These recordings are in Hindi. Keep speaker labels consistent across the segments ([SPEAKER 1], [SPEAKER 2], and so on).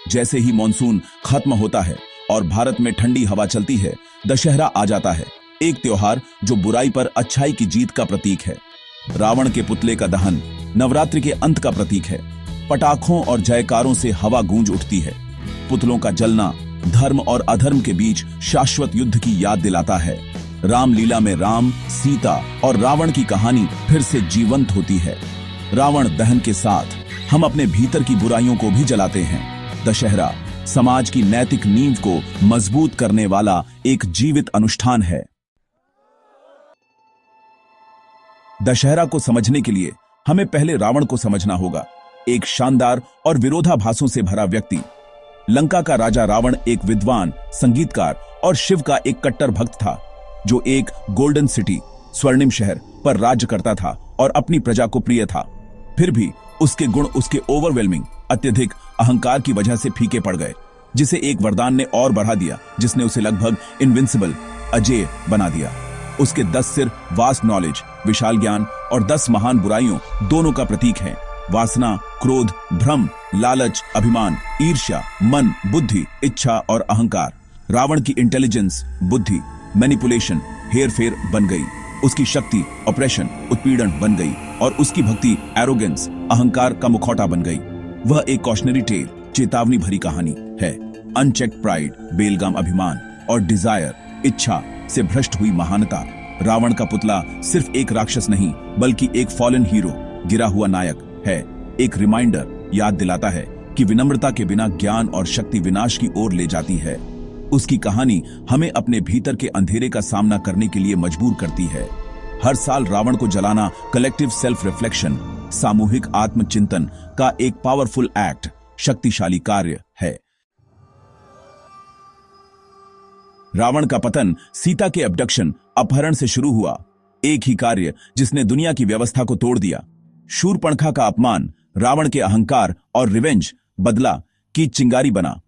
[SPEAKER 1] जैसे ही मॉनसून खत्म होता है और भारत में ठंडी हवा चलती है, दशहरा आ जाता है, एक त्योहार जो बुराई पर अच्छाई की जीत का प्रतीक है। रावण के पुतले का दहन नवरात्रि के अंत का प्रतीक है। पटाखों और जयकारों से हवा गूंज उठती है। पुतलों का जलना धर्म और अधर्म के बीच शाश्वत युद्ध की याद दिलाता है। रामलीला में राम, सीता और रावण की कहानी फिर से जीवंत होती है। रावण दहन के साथ हम अपने भीतर की बुराइयों को भी जलाते हैं। दशहरा समाज की नैतिक नींव को मजबूत करने वाला एक जीवित अनुष्ठान है। दशहरा को समझने के लिए हमें पहले रावण को समझना होगा। एक शानदार और विरोधाभासों से भरा व्यक्ति। लंका का राजा रावण एक विद्वान, संगीतकार और शिव का एक कट्टर भक्त था, जो एक गोल्डन सिटी, स्वर्णिम शहर पर राज्य करता था और अपनी प्रजा को प्रिय था। फिर भी उसके गुण उसके ओवरवेलमिंग, अत्यधिक अहंकार की वजह से फीके पड़ गए, जिसे एक वरदान ने और बढ़ा दिया, जिसने उसे लगभग इनविंसिबल, अजेय बना दिया। उसके 10 सिर वास्ट नॉलेज, विशाल ज्ञान और 10 महान बुराइयों दोनों का प्रतीक हैं। वासना, क्रोध, भ्रम, लालच, अभिमान, ईर्ष्या, मन, बुद्धि, इच्छा और अहंकार। रावण की इंटेलिजेंस, बुद्धि, मैनिपुलेशन, हेरफेर बन गई। उसकी शक्ति ऑपरेशन, उत्पीड़न बन गई और उसकी भक्ति एरोगेंस, अहंकार का मुखौटा बन गई। वह एक कॉशनरी टेल, चेतावनी भरी कहानी है। अनचेक्ड प्राइड, बेलगाम अभिमान और डिजायर, इच्छा से भ्रष्ट हुई महानता। रावण का पुतला सिर्फ एक राक्षस नहीं, बल्कि एक फॉलन हीरो, गिरा हुआ नायक है। एक रिमाइंडर, याद दिलाता है कि विनम्रता के बिना ज्ञान और शक्ति विनाश की ओर ले जाती है। उसकी कहानी हमें अपने भीतर के अंधेरे का सामना करने के लिए मजबूर करती है। हर साल रावण को जलाना कलेक्टिव सेल्फ रिफ्लेक्शन, सामूहिक आत्मचिंतन का एक पावरफुल एक्ट, शक्तिशाली कार्य है। रावण का पतन सीता के अबडक्शन, अपहरण से शुरू हुआ। एक ही कार्य जिसने दुनिया की व्यवस्था को तोड़ दिया। शूरपणखा का अपमान रावण के अहंकार और रिवेंज, बदला की चिंगारी बना।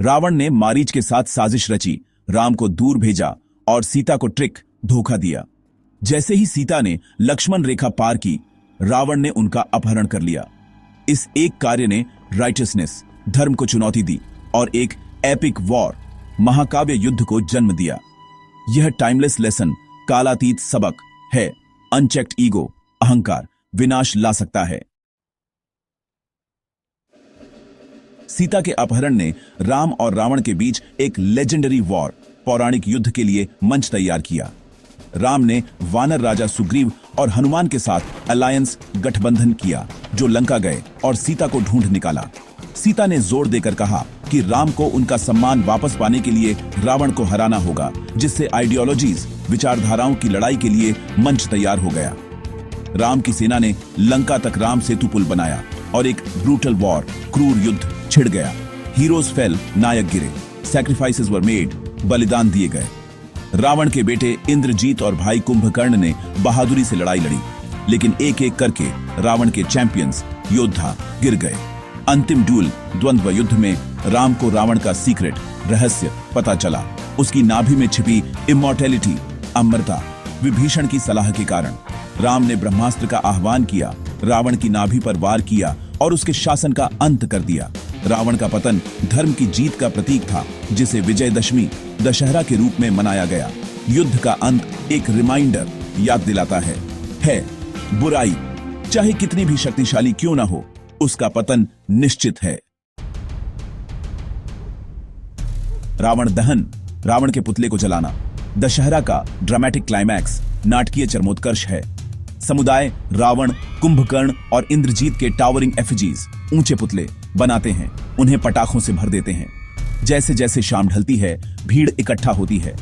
[SPEAKER 1] रावण ने मारीच के साथ साजिश रची, राम को दूर भेजा और सीता को ट्रिक, धोखा दिया। जैसे ही सीता ने लक्ष्मण रेखा पार की, रावण ने उनका अपहरण कर लिया। इस एक कार्य ने राइटियसनेस, धर्म को चुनौती दी और एक एपिक वॉर, महाकाव्य युद्ध को जन्म दिया। यह टाइमलेस लेसन, कालातीत सबक है। अनचेक्ड ईगो, अहंकार विनाश ला सकता है। सीता के अपहरण ने राम और रावण के बीच एक लेजेंडरी वॉर, पौराणिक युद्ध के लिए मंच तैयार किया। राम ने वानर राजा सुग्रीव और हनुमान के साथ अलायंस, गठबंधन किया, जो लंका गए और सीता को ढूंढ निकाला। सीता ने जोर देकर कहा कि राम को उनका सम्मान वापस पाने के लिए रावण को हराना होगा, जिससे आइडियोलॉजीज, विचारधाराओं की लड़ाई के लिए मंच तैयार हो गया। राम की सेना ने लंका तक राम सेतु पुल बनाया और एक ब्रूटल वॉर, क्रूर युद्ध छिड़ गया। हीरोज फेल, नायक गिरे, सैक्रिफाइसेस वर मेड, बलिदान दिए गए। रावण के बेटे इंद्रजीत और भाई कुंभकर्ण ने बहादुरी से लड़ाई लड़ी, लेकिन एक एक करके रावण के चैंपियंस, योद्धा गिर गए। अंतिम ड्यूल, द्वंद्व युद्ध में राम को रावण का सीक्रेट, रहस्य पता चला। उसकी नाभि में छिपी इमॉर्टैलिटी, अमरता, विभीषण की सलाह के कारण। राम ने ब्रह्मास्त्र का आह्वान किया, रावण की नाभि पर वार किया और उसके शासन का अंत कर दिया। रावण का पतन धर्म की जीत का प्रतीक था, जिसे विजयदशमी, दशहरा के रूप में मनाया गया। युद्ध का अंत एक रिमाइंडर, याद दिलाता है बुराई चाहे कितनी भी शक्तिशाली क्यों ना हो, उसका पतन निश्चित है। रावण दहन, रावण के पुतले को जलाना, दशहरा का ड्रामेटिक क्लाइमैक्स, नाटकीय चरमोत्कर्ष है। समुदाय रावण, कुंभकर्ण और इंद्रजीत के टावरिंग एफिजीज, ऊंचे पुतले बनाते हैं, उन्हें पटाखों से भर देते हैं। जैसे जैसे शाम ढलती है, भीड़ इकट्ठा होती है।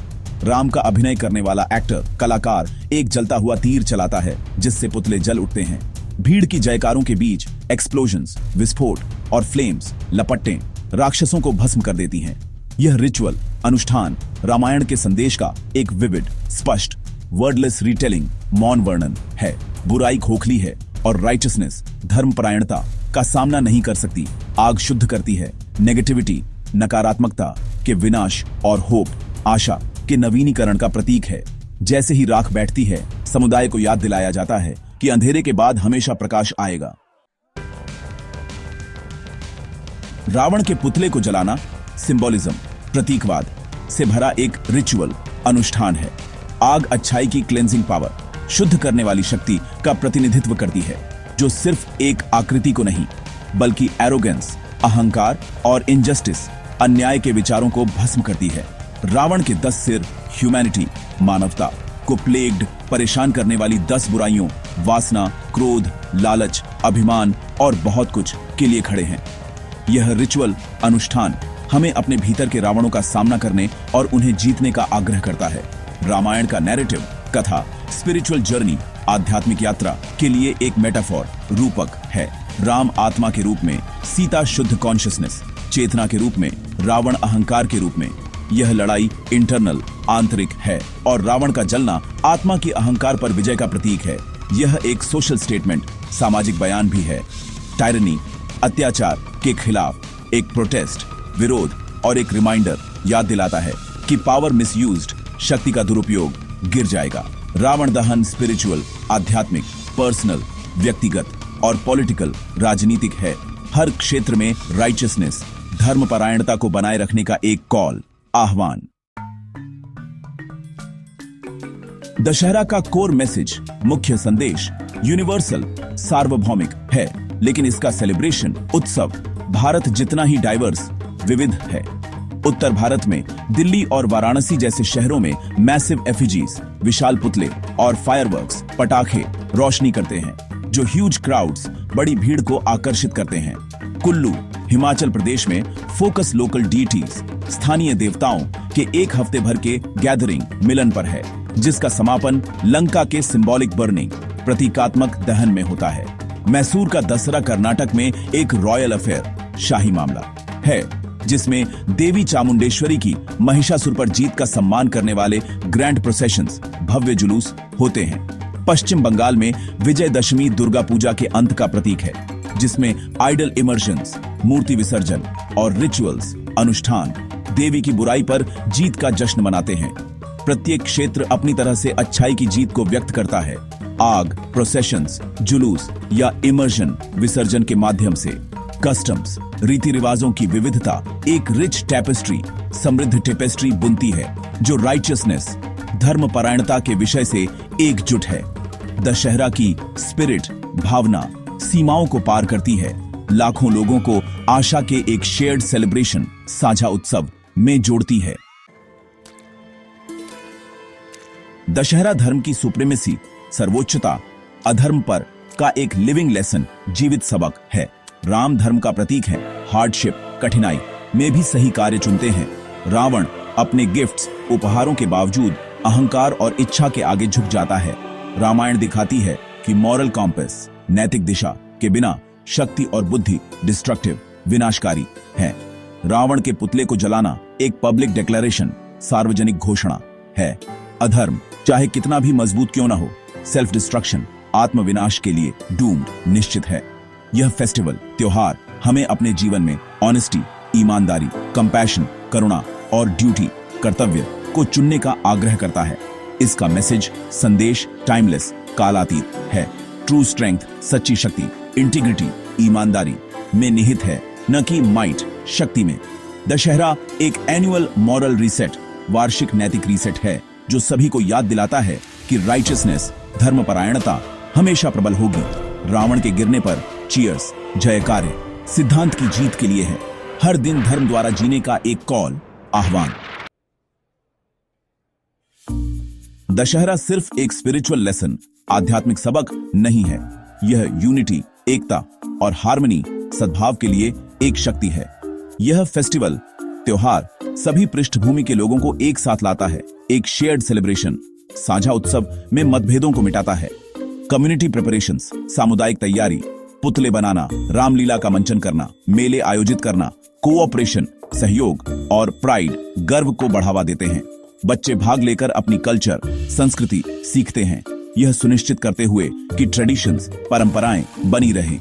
[SPEAKER 1] राम का अभिनय करने वाला एक्टर, कलाकार एक जलता हुआ तीर चलाता है, जिससे पुतले जल उठते हैं। भीड़ की जयकारों के बीच एक्सप्लोजन्स, विस्फोट और फ्लेम्स, लपटें राक्षसों को भस्म कर देती हैं। यह रिचुअल, अनुष्ठान रामायण के संदेश का एक विविड, स्पष्ट, वर्डलेस रिटेलिंग, मौन वर्णन है। बुराई खोखली है और राइटियसनेस, धर्मपरायणता का सामना नहीं कर सकती। आग शुद्ध करती है। नेगेटिविटी, नकारात्मकता के विनाश और होप, आशा के नवीनीकरण का प्रतीक है। जैसे ही राख बैठती है, समुदाय को याद दिलाया जाता है कि अंधेरे के बाद हमेशा प्रकाश आएगा। रावण के पुतले को जलाना सिंबोलिज्म, प्रतीकवाद से भरा एक रिचुअल अनुष्ठान है। आग अच्छाई की क्लेंजिंग पावर, शुद्ध करने वाली शक्ति का प्रतिनिधित्व करती है, जो सिर्फ एक आकृति को नहीं बल्कि एरोगेंस, अहंकार और इनजस्टिस, अन्याय के विचारों को भस्म करती है। रावण के 10 सिर ह्यूमैनिटी, मानवता को प्लेग्ड, परेशान करने वाली 10 बुराइयों, वासना, क्रोध, लालच, अभिमान और बहुत कुछ के लिए खड़े हैं। यह रिचुअल अनुष्ठान हमें अपने भीतर के रावणों का सामना करने और उन्हें जीतने का आग्रह करता है। रामायण का नैरेटिव, कथा, स्पिरिचुअल जर्नी, आध्यात्मिक यात्रा के लिए एक मेटाफोर, रूपक है। राम आत्मा के रूप में, सीता शुद्ध कॉन्शियसनेस, चेतना के रूप में, रावण अहंकार के रूप में। यह लड़ाई इंटरनल, आंतरिक है और रावण का जलना आत्मा की अहंकार पर विजय का प्रतीक है। यह एक सोशल स्टेटमेंट, सामाजिक बयान भी है। टायरनी, अत्याचार के खिलाफ एक प्रोटेस्ट, विरोध और एक रिमाइंडर याद दिलाता है कि पावर मिसयूज्ड, शक्ति का दुरुपयोग गिर जाएगा। रावण दहन स्पिरिचुअल, आध्यात्मिक, पर्सनल, व्यक्तिगत और पॉलिटिकल, राजनीतिक है। हर क्षेत्र में राइचियसनेस, धर्मपरायणता को बनाए रखने का एक कॉल, आह्वान। दशहरा का कोर मैसेज, मुख्य संदेश यूनिवर्सल, सार्वभौमिक है, लेकिन इसका सेलिब्रेशन, उत्सव भारत जितना ही डाइवर्स, विविध है। उत्तर भारत में दिल्ली और वाराणसी जैसे शहरों में मैसिव एफिजीज, विशाल पुतले और फायरवर्क्स, पटाखे रोशनी करते हैं, जो ह्यूज क्राउड्स, बड़ी भीड़ को आकर्षित करते हैं। कुल्लू, हिमाचल प्रदेश में फोकस लोकल डीटीज, स्थानीय देवताओं के एक हफ्ते भर के गैदरिंग, मिलन पर है, जिसका समापन लंका के सिंबॉलिक बर्निंग, प्रतीकात्मक दहन में होता है। मैसूर का दसरा कर्नाटक में एक रॉयल अफेयर, शाही मामला है, जिसमें देवी चामुंडेश्वरी की महिषासुर पर जीत का सम्मान करने वाले ग्रैंड प्रोसेशंस, भव्य जुलूस होते हैं। पश्चिम बंगाल में विजयदशमी दुर्गा पूजा के अंत का प्रतीक है, जिसमें आइडल इमर्शंस, मूर्ति विसर्जन और रिचुअल्स, अनुष्ठान देवी की बुराई पर जीत का जश्न मनाते हैं। प्रत्येक क्षेत्र अपनी तरह से अच्छाई की जीत को व्यक्त करता है, आग, प्रोसेशंस, जुलूस या इमर्शन विसर्जन के माध्यम से। कस्टम्स, रीति रिवाजों की विविधता एक रिच टेपेस्ट्री, समृद्ध टेपेस्ट्री बुनती है, जो राइचियसनेस, धर्मपरायणता के विषय से एकजुट है। दशहरा की स्पिरिट, भावना सीमाओं को पार करती है, लाखों लोगों को आशा के एक शेयर्ड सेलिब्रेशन, साझा उत्सव में जोड़ती है। दशहरा धर्म की सुप्रीमेसी, सर्वोच्चता, अधर्म पर का एक लिविंग लेसन, जीवित सबक है। राम धर्म का प्रतीक है, हार्डशिप, कठिनाई में भी सही कार्य चुनते हैं। रावण अपने गिफ्ट्स, उपहारों के बावजूद अहंकार और इच्छा के आगे झुक जाता है। रामायण दिखाती है कि मॉरल कॉम्पस, नैतिक दिशा के बिना शक्ति और बुद्धि डिस्ट्रक्टिव, विनाशकारी है। रावण के पुतले को जलाना एक पब्लिक डिक्लेरेशन, सार्वजनिक घोषणा है। अधर्म चाहे कितना भी मजबूत क्यों ना हो, सेल्फ डिस्ट्रक्शन, आत्मविनाश के लिए डूम्ड निश्चित है। यह फेस्टिवल, त्योहार हमें अपने जीवन में ऑनेस्टी, ईमानदारी, कंपैशन, करुणा और ड्यूटी, कर्तव्य को चुनने का आग्रह करता है। इसका मैसेज, संदेश टाइमलेस, कालातीत है। ट्रू स्ट्रेंथ, सच्ची शक्ति, इंटीग्रिटी, ईमानदारी में निहित है, न कि माइट, शक्ति में। दशहरा एक एनुअल मॉरल रीसेट, वार्षिक नैतिक रीसेट है, जो सभी को याद दिलाता है कि राइचियसनेस, धर्मपरायणता हमेशा प्रबल होगी। रावण के गिरने पर चीयर्स, जयकारे सिद्धांत की जीत के लिए है। हर दिन धर्म द्वारा जीने का एक कॉल, आह्वान। दशहरा सिर्फ एक स्पिरिचुअल लेसन, आध्यात्मिक सबक नहीं है। यह यूनिटी, एकता और हार्मनी, सद्भाव के लिए एक शक्ति है। यह फेस्टिवल, त्योहार सभी पृष्ठभूमि के लोगों को एक साथ लाता है, एक शेयर्ड सेलिब्रेशन, साझा उत्सव में मतभेदों को मिटाता है। कम्युनिटी प्रिपरेशंस, सामुदायिक तैयारी, पुतले बनाना, रामलीला का मंचन करना, मेले आयोजित करना, कोऑपरेशन, सहयोग और प्राइड, गर्व को बढ़ावा देते हैं। बच्चे भाग लेकर अपनी कल्चर, संस्कृति सीखते हैं, यह सुनिश्चित करते हुए कि ट्रेडिशंस, परंपराएं बनी रहें।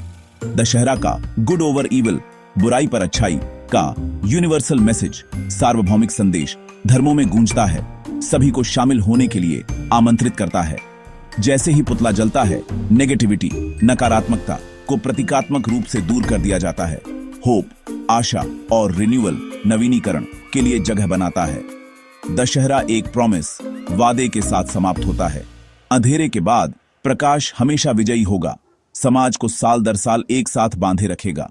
[SPEAKER 1] दशहरा का गुड ओवर इविल, बुराई पर अच्छाई का यूनिवर्सल मैसेज, सार्वभौमिक संदेश धर्मों में गूंजता है, सभी को शामिल होने के लिए आमंत्रित करता है। जैसे ही पुतला जलता है, नेगेटिविटी, नकारात्मकता को प्रतीकात्मक रूप से दूर कर दिया जाता है। होप, आशा और रिन्यूअल नवीनीकरण के लिए जगह बनाता है। दशहरा एक प्रॉमिस वादे के साथ समाप्त होता है। अंधेरे के बाद प्रकाश हमेशा विजयी होगा, समाज को साल दर साल एक साथ बांधे रखेगा।